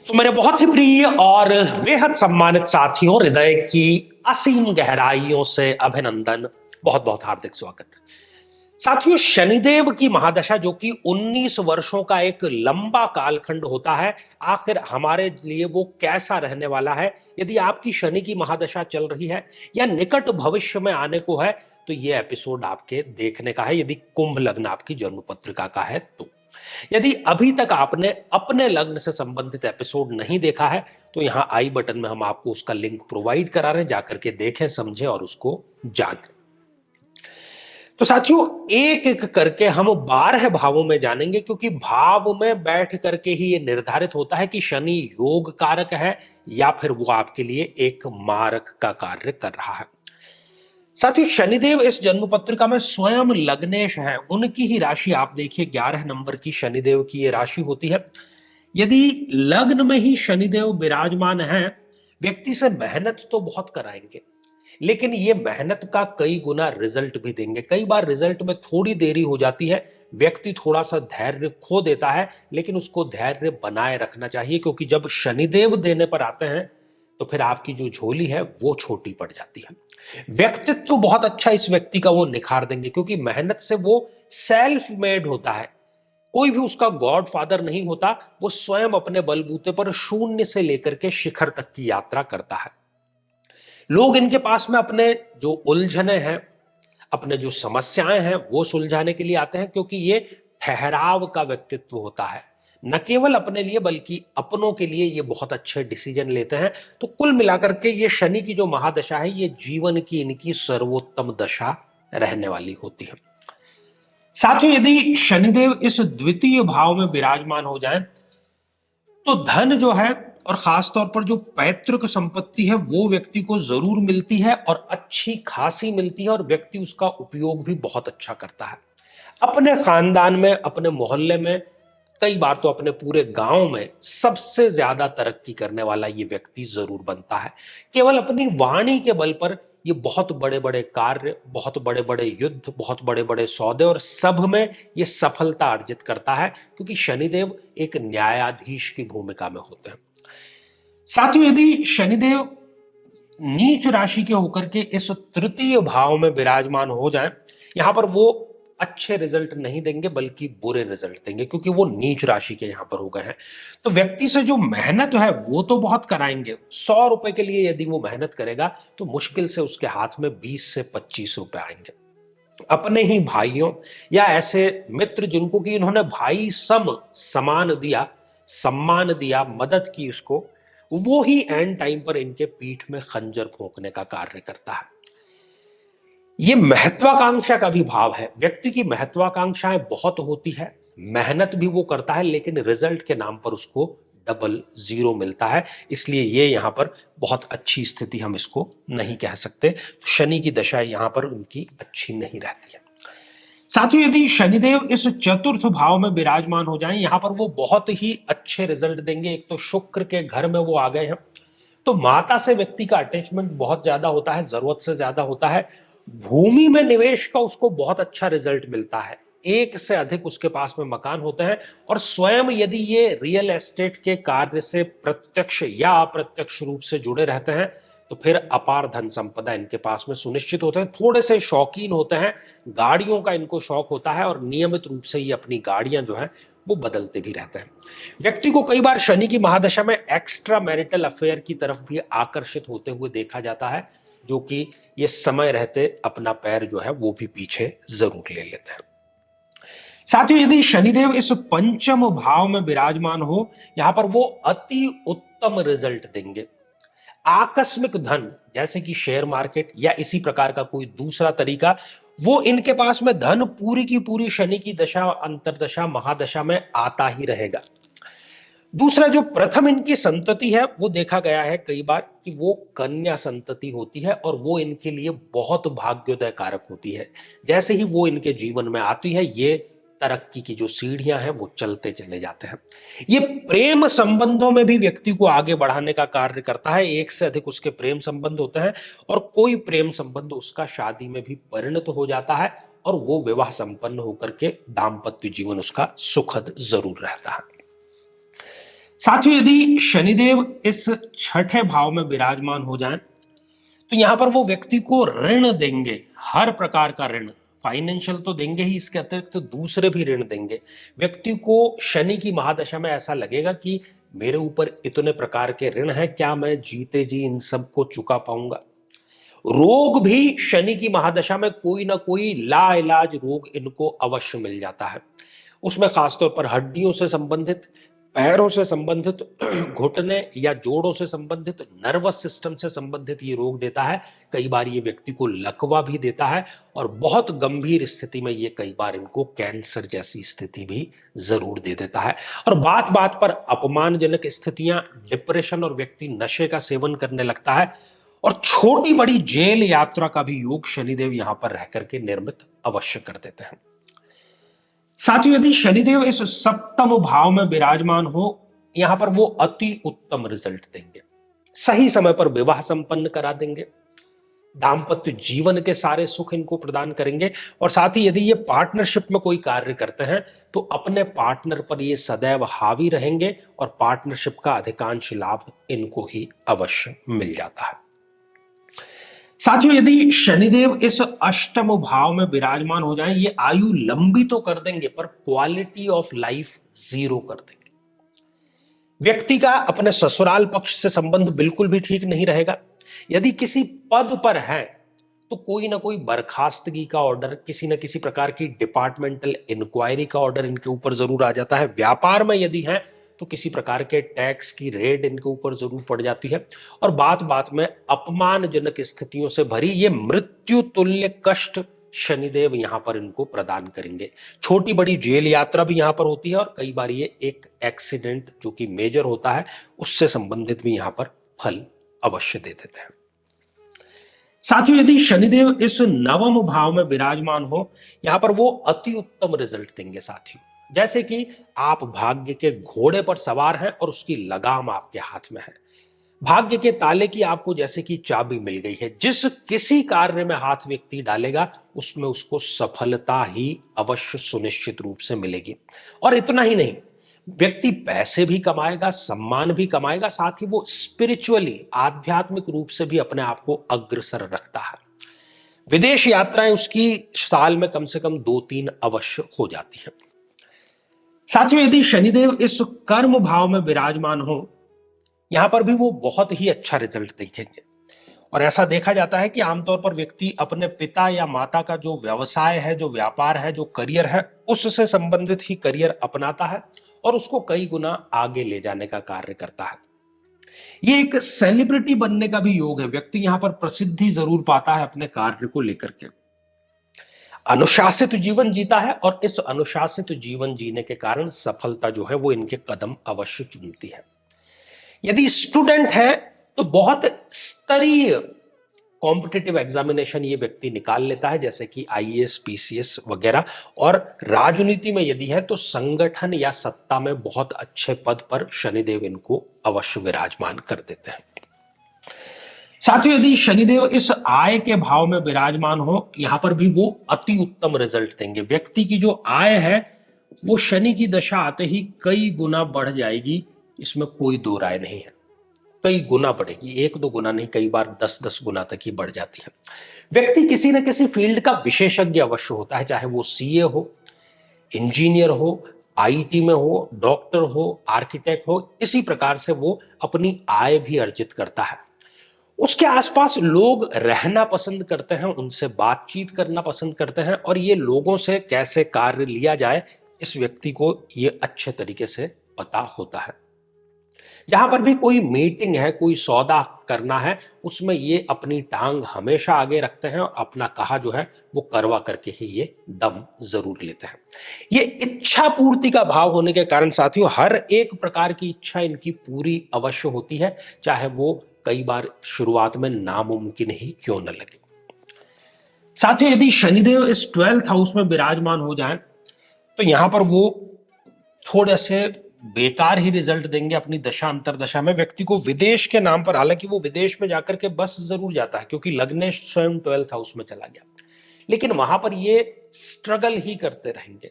तो मेरे बहुत ही प्रिय और बेहद सम्मानित साथियों, हृदय की असीम गहराइयों से अभिनंदन, बहुत बहुत हार्दिक स्वागत। साथियों, शनिदेव की महादशा जो कि 19 वर्षों का एक लंबा कालखंड होता है, आखिर हमारे लिए वो कैसा रहने वाला है। यदि आपकी शनि की महादशा चल रही है या निकट भविष्य में आने को है, तो ये एपिसोड आपके देखने का है, यदि कुंभ लग्न आपकी जन्म पत्रिका का है तो। यदि अभी तक आपने अपने लग्न से संबंधित एपिसोड नहीं देखा है, तो यहां आई बटन में हम आपको उसका लिंक प्रोवाइड करा रहे हैं, जाकर के देखें, समझें और उसको जानें। तो साथियों, एक एक करके हम 12 भावों में जानेंगे, क्योंकि भाव में बैठ करके ही ये निर्धारित होता है कि शनि योग कारक है या फिर वो आपके लिए एक मारक का कार्य कर रहा है। साथियों, शनिदेव इस जन्म पत्रिका में स्वयं लग्नेश हैं। उनकी ही राशि आप देखिए, 11 नंबर की शनिदेव की ये राशि होती है। यदि लग्न में ही शनिदेव विराजमान हैं, व्यक्ति से मेहनत तो बहुत कराएंगे, लेकिन ये मेहनत का कई गुना रिजल्ट भी देंगे। कई बार रिजल्ट में थोड़ी देरी हो जाती है, व्यक्ति थोड़ा सा धैर्य खो देता है, लेकिन उसको धैर्य बनाए रखना चाहिए, क्योंकि जब शनिदेव देने पर आते हैं तो फिर आपकी जो झोली है वो छोटी पड़ जाती है। व्यक्तित्व बहुत अच्छा इस व्यक्ति का वो निखार देंगे, क्योंकि मेहनत से वो सेल्फ मेड होता है। कोई भी उसका गॉड फादर नहीं होता, वो स्वयं अपने बलबूते पर शून्य से लेकर के शिखर तक की यात्रा करता है। लोग इनके पास में अपने जो उलझने हैं, अपने जो समस्याएं हैं, वो सुलझाने के लिए आते हैं, क्योंकि ये ठहराव का व्यक्तित्व होता है। न केवल अपने लिए बल्कि अपनों के लिए ये बहुत अच्छे डिसीजन लेते हैं। तो कुल मिलाकर के ये शनि की जो महादशा है, ये जीवन की इनकी सर्वोत्तम दशा रहने वाली होती है। साथियों, यदि शनिदेव इस द्वितीय भाव में विराजमान हो जाए, तो धन जो है और खासतौर पर जो पैतृक संपत्ति है, वो व्यक्ति को जरूर मिलती है और अच्छी खासी मिलती है, और व्यक्ति उसका उपयोग भी बहुत अच्छा करता है। अपने खानदान में, अपने मोहल्ले में, कई बार तो अपने पूरे गांव में सबसे ज्यादा तरक्की करने वाला ये व्यक्ति जरूर बनता है। केवल अपनी वाणी के बल पर ये बहुत बड़े बड़े कार्य, बहुत बड़े बड़े युद्ध, बहुत बड़े बड़े सौदे और सब में ये सफलता अर्जित करता है, क्योंकि शनिदेव एक न्यायाधीश की भूमिका में होते हैं। साथियों, यदि शनिदेव नीच राशि के होकर के इस तृतीय भाव में विराजमान हो जाए, यहां पर वो अच्छे रिजल्ट नहीं देंगे बल्कि बुरे रिजल्ट देंगे, क्योंकि वो नीच राशि के यहां पर हो गए हैं। तो व्यक्ति से जो मेहनत है वो तो बहुत कराएंगे। 100 रुपए के लिए यदि वो मेहनत करेगा, तो मुश्किल से उसके हाथ में 20 से 25 रुपए आएंगे। अपने ही भाइयों या ऐसे मित्र जिनको कि इन्होंने भाई सम समान दिया, सम्मान दिया, मदद की उसको, वो ही एंड टाइम पर इनके पीठ में खंजर भोंकने का कार्य करता है। ये महत्वाकांक्षा का भी भाव है। व्यक्ति की महत्वाकांक्षाएं बहुत होती है, मेहनत भी वो करता है, लेकिन रिजल्ट के नाम पर उसको डबल जीरो मिलता है। इसलिए ये यहां पर बहुत अच्छी स्थिति हम इसको नहीं कह सकते। तो शनि की दशा यहां पर उनकी अच्छी नहीं रहती है। साथियों, यदि शनिदेव इस चतुर्थ भाव में विराजमान हो जाएं, यहां पर वो बहुत ही अच्छे रिजल्ट देंगे। एक तो शुक्र के घर में वो आ गए हैं, तो माता से व्यक्ति का अटैचमेंट बहुत ज्यादा होता है, जरूरत से ज्यादा होता है। भूमि में निवेश का उसको बहुत अच्छा रिजल्ट मिलता है, एक से अधिक उसके पास में मकान होते हैं। और स्वयं यदि ये रियल एस्टेट के कार्य से प्रत्यक्ष या अप्रत्यक्ष रूप से जुड़े रहते हैं, तो फिर अपार धन संपदा इनके पास में सुनिश्चित होते हैं। थोड़े से शौकीन होते हैं, गाड़ियों का इनको शौक होता है, और नियमित रूप से ये अपनी गाड़ियां जो है वो बदलते भी रहते हैं। व्यक्ति को कई बार शनि की महादशा में एक्स्ट्रा मैरिटल अफेयर की तरफ भी आकर्षित होते हुए देखा जाता है, जो कि ये समय रहते अपना पैर जो है वो भी पीछे जरूर ले लेते हैं। साथियों, यदि शनिदेव इस पंचम भाव में विराजमान हो, यहां पर वो अति उत्तम रिजल्ट देंगे। आकस्मिक धन, जैसे कि शेयर मार्केट या इसी प्रकार का कोई दूसरा तरीका, वो इनके पास में धन पूरी की पूरी शनि की दशा, अंतरदशा, महादशा में आता ही रहेगा। दूसरा, जो प्रथम इनकी संतति है, वो देखा गया है कई बार कि वो कन्या संतति होती है, और वो इनके लिए बहुत भाग्योदय कारक होती है। जैसे ही वो इनके जीवन में आती है, ये तरक्की की जो सीढ़ियां हैं वो चलते चले जाते हैं। ये प्रेम संबंधों में भी व्यक्ति को आगे बढ़ाने का कार्य करता है। एक से अधिक उसके प्रेम संबंध होते हैं, और कोई प्रेम संबंध उसका शादी में भी परिणत हो जाता है, और वो विवाह संपन्न होकर के दाम्पत्य जीवन उसका सुखद जरूर रहता है। साथियों, यदि शनिदेव इस छठे भाव में विराजमान हो जाएं, तो यहां पर वो व्यक्ति को ऋण देंगे, हर प्रकार का ऋण। फाइनेंशियल तो देंगे ही, इसके अतिरिक्त तो दूसरे भी ऋण देंगे। व्यक्ति को शनि की महादशा में ऐसा लगेगा कि मेरे ऊपर इतने प्रकार के ऋण हैं, क्या मैं जीते जी इन सबको चुका पाऊंगा। रोग भी शनि की महादशा में कोई ना कोई लाइलाज रोग इनको अवश्य मिल जाता है। उसमें खासतौर पर हड्डियों से संबंधित, पैरों से संबंधित, घुटने या जोड़ों से संबंधित, नर्वस सिस्टम से संबंधित ये रोग देता है। कई बार ये व्यक्ति को लकवा भी देता है और बहुत गंभीर स्थिति में ये कई बार इनको कैंसर जैसी स्थिति भी जरूर दे देता है। और बात बात पर अपमानजनक स्थितियां, डिप्रेशन और व्यक्ति नशे का सेवन करने लगता है और छोटी बड़ी जेल यात्रा का भी योग शनिदेव यहां पर रह करके निर्मित अवश्य कर देते हैं। साथियों, यदि शनिदेव इस सप्तम भाव में विराजमान हो, यहां पर वो अति उत्तम रिजल्ट देंगे। सही समय पर विवाह संपन्न करा देंगे, दाम्पत्य जीवन के सारे सुख इनको प्रदान करेंगे। और साथ ही यदि ये पार्टनरशिप में कोई कार्य करते हैं तो अपने पार्टनर पर ये सदैव हावी रहेंगे और पार्टनरशिप का अधिकांश लाभ इनको ही अवश्य मिल जाता है। साथियों, यदि शनिदेव इस अष्टम भाव में विराजमान हो जाएं, ये आयु लंबी तो कर देंगे पर क्वालिटी ऑफ लाइफ जीरो कर देंगे। व्यक्ति का अपने ससुराल पक्ष से संबंध बिल्कुल भी ठीक नहीं रहेगा। यदि किसी पद पर है तो कोई ना कोई बर्खास्तगी का ऑर्डर, किसी न किसी प्रकार की डिपार्टमेंटल इंक्वायरी का ऑर्डर इनके ऊपर जरूर आ जाता है। व्यापार में यदि है तो किसी प्रकार के टैक्स की रेड इनके ऊपर जरूर पड़ जाती है। और बात बात में अपमानजनक स्थितियों से भरी ये मृत्यु तुल्य कष्ट शनिदेव यहां पर इनको प्रदान करेंगे। छोटी बड़ी जेल यात्रा भी यहां पर होती है और कई बार ये एक एक्सीडेंट जो कि मेजर होता है उससे संबंधित भी यहां पर फल अवश्य दे देते हैं। साथियों, यदि शनिदेव इस नवम भाव में विराजमान हो, यहां पर वो अति उत्तम रिजल्ट देंगे। साथियों, जैसे कि आप भाग्य के घोड़े पर सवार हैं और उसकी लगाम आपके हाथ में है। भाग्य के ताले की आपको जैसे कि चाबी मिल गई है। जिस किसी कार्य में हाथ व्यक्ति डालेगा उसमें उसको सफलता ही अवश्य सुनिश्चित रूप से मिलेगी। और इतना ही नहीं, व्यक्ति पैसे भी कमाएगा, सम्मान भी कमाएगा, साथ ही वो स्पिरिचुअली, आध्यात्मिक रूप से भी अपने आप को अग्रसर रखता है। विदेश यात्राएं उसकी साल में कम से कम 2-3 अवश्य हो जाती है। साथियों, यदि शनिदेव इस कर्म भाव में विराजमान हो, यहां पर भी वो बहुत ही अच्छा रिजल्ट देखेंगे। और ऐसा देखा जाता है कि आमतौर पर व्यक्ति अपने पिता या माता का जो व्यवसाय है, जो व्यापार है, जो करियर है, उससे संबंधित ही करियर अपनाता है और उसको कई गुना आगे ले जाने का कार्य करता है। ये एक सेलिब्रिटी बनने का भी योग है। व्यक्ति यहां पर प्रसिद्धि जरूर पाता है अपने कार्य को लेकर के। अनुशासित जीवन जीता है और इस अनुशासित जीवन जीने के कारण सफलता जो है वो इनके कदम अवश्य चूमती है। यदि स्टूडेंट है तो बहुत स्तरीय कॉम्पिटिटिव एग्जामिनेशन ये व्यक्ति निकाल लेता है, जैसे कि आईएएस, पीसीएस वगैरह। और राजनीति में यदि है तो संगठन या सत्ता में बहुत अच्छे पद पर शनिदेव इनको अवश्य विराजमान कर देते हैं। साथियों, यदि शनिदेव इस आय के भाव में विराजमान हो, यहां पर भी वो अति उत्तम रिजल्ट देंगे। व्यक्ति की जो आय है वो शनि की दशा आते ही कई गुना बढ़ जाएगी, इसमें कोई दो राय नहीं है। कई गुना बढ़ेगी, 1-2 गुना नहीं, कई बार 10-10 गुना तक ही बढ़ जाती है। व्यक्ति किसी न किसी फील्ड का विशेषज्ञ अवश्य होता है, चाहे वो सीए हो, इंजीनियर हो, आईटी में हो, डॉक्टर हो, आर्किटेक्ट हो। इसी प्रकार से वो अपनी आय भी अर्जित करता है। उसके आसपास लोग रहना पसंद करते हैं, उनसे बातचीत करना पसंद करते हैं और ये लोगों से कैसे कार्य लिया जाए इस व्यक्ति को ये अच्छे तरीके से पता होता है। जहां पर भी कोई मीटिंग है, कोई सौदा करना है, उसमें ये अपनी टांग हमेशा आगे रखते हैं और अपना कहा जो है वो करवा करके ही ये दम जरूर लेते हैं। ये इच्छा पूर्ति का भाव होने के कारण साथियों हर एक प्रकार की इच्छा इनकी पूरी अवश्य होती है, चाहे वो कई बार शुरुआत में नामुमकिन ही क्यों न लगे। साथियों, यदि शनिदेव इस 12th हाउस में विराजमान हो जाएं तो यहां पर वो थोड़े से बेकार ही रिजल्ट देंगे अपनी दशा अंतरदशा में। व्यक्ति को विदेश के नाम पर, हालांकि वो विदेश में जाकर के बस जरूर जाता है क्योंकि लग्नेश स्वयं 12th हाउस में चला गया, लेकिन वहां पर ये स्ट्रगल ही करते रहेंगे।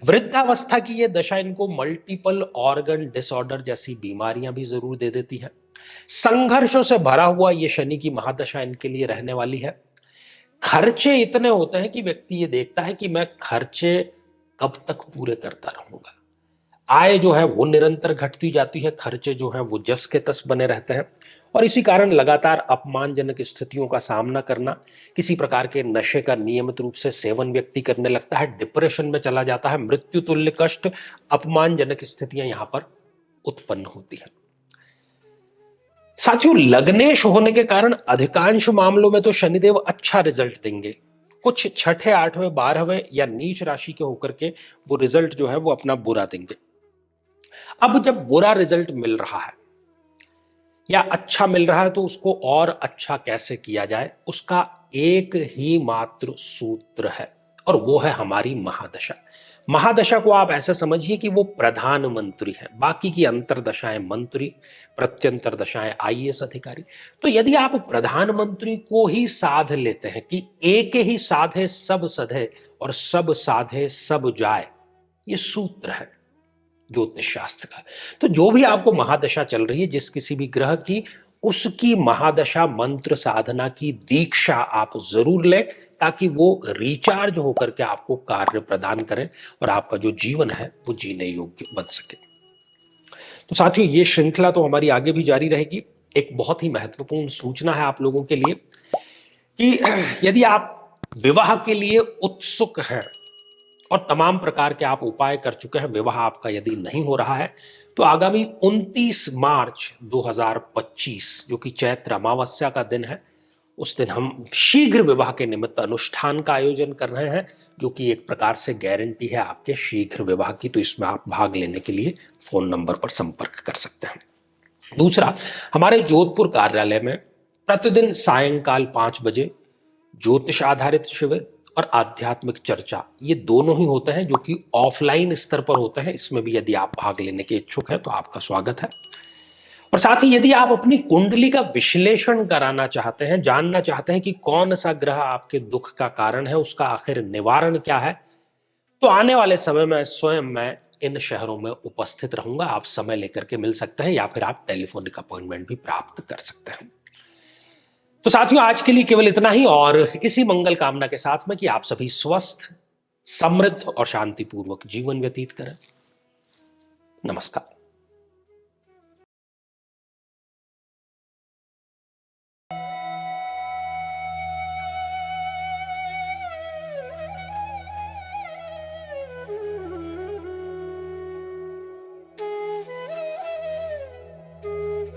वृद्धावस्था की ये दशा इनको मल्टीपल ऑर्गन डिसऑर्डर जैसी बीमारियां भी जरूर दे देती है। संघर्षों से भरा हुआ ये शनि की महादशा इनके लिए रहने वाली है। खर्चे इतने होते हैं कि व्यक्ति ये देखता है कि मैं खर्चे कब तक पूरे करता रहूंगा। आय जो है वो निरंतर घटती जाती है, खर्चे जो है वो जस के तस बने रहते हैं और इसी कारण लगातार अपमानजनक स्थितियों का सामना करना, किसी प्रकार के नशे का नियमित रूप से सेवन व्यक्ति करने लगता है, डिप्रेशन में चला जाता है, मृत्यु तुल्य कष्ट, अपमानजनक स्थितियां यहां पर उत्पन्न होती है। साथियों, लग्नेश होने के कारण अधिकांश मामलों में तो शनिदेव अच्छा रिजल्ट देंगे। कुछ छठे, आठवें, 12वें या नीच राशि के होकर के वो रिजल्ट जो है वो अपना बुरा देंगे। अब जब बुरा रिजल्ट मिल रहा है या अच्छा मिल रहा है तो उसको और अच्छा कैसे किया जाए, उसका एक ही मात्र सूत्र है और वो है हमारी महादशा। महादशा को आप ऐसे समझिए कि वो प्रधानमंत्री है, बाकी की अंतरदशाएं मंत्री, प्रत्यंतर दशाएं आईएएस अधिकारी। तो यदि आप प्रधानमंत्री को ही साध लेते हैं कि एक ही साधे सब सधे और सब साधे सब जाए, ये सूत्र है ज्योतिष शास्त्र का। तो जो भी आपको महादशा चल रही है जिस किसी भी ग्रह की, उसकी महादशा मंत्र साधना की दीक्षा आप जरूर लें ताकि वो रिचार्ज होकर के आपको कार्य प्रदान करें और आपका जो जीवन है वो जीने योग्य बन सके। तो साथियों, ये श्रृंखला तो हमारी आगे भी जारी रहेगी। एक बहुत ही महत्वपूर्ण सूचना है आप लोगों के लिए कि यदि आप विवाह के लिए उत्सुक हैं और तमाम प्रकार के आप उपाय कर चुके हैं, विवाह आपका यदि नहीं हो रहा है, तो आगामी 29 मार्च 2025 जो कि चैत्र अमावस्या का दिन है, उस दिन हम शीघ्र विवाह के निमित्त अनुष्ठान का आयोजन कर रहे हैं, जो कि एक प्रकार से गारंटी है आपके शीघ्र विवाह की। तो इसमें आप भाग लेने के लिए फोन नंबर पर संपर्क कर सकते हैं। दूसरा, हमारे जोधपुर कार्यालय में प्रतिदिन सायंकाल 5 बजे ज्योतिष आधारित शिविर और आध्यात्मिक चर्चा, ये दोनों ही होते हैं जो कि ऑफलाइन स्तर पर होते हैं। इसमें भी यदि आप भाग लेने के इच्छुक हैं तो आपका स्वागत है। और साथ ही यदि आप अपनी कुंडली का विश्लेषण कराना चाहते हैं, जानना चाहते हैं कि कौन सा ग्रह आपके दुख का कारण है, उसका आखिर निवारण क्या है, तो आने वाले समय में स्वयं मैं इन शहरों में उपस्थित रहूंगा। आप समय लेकर के मिल सकते हैं या फिर आप टेलीफोनिक अपॉइंटमेंट भी प्राप्त कर सकते हैं। तो साथियों, आज के लिए केवल इतना ही और इसी मंगल कामना के साथ में कि आप सभी स्वस्थ, समृद्ध और शांतिपूर्वक जीवन व्यतीत करें। नमस्कार।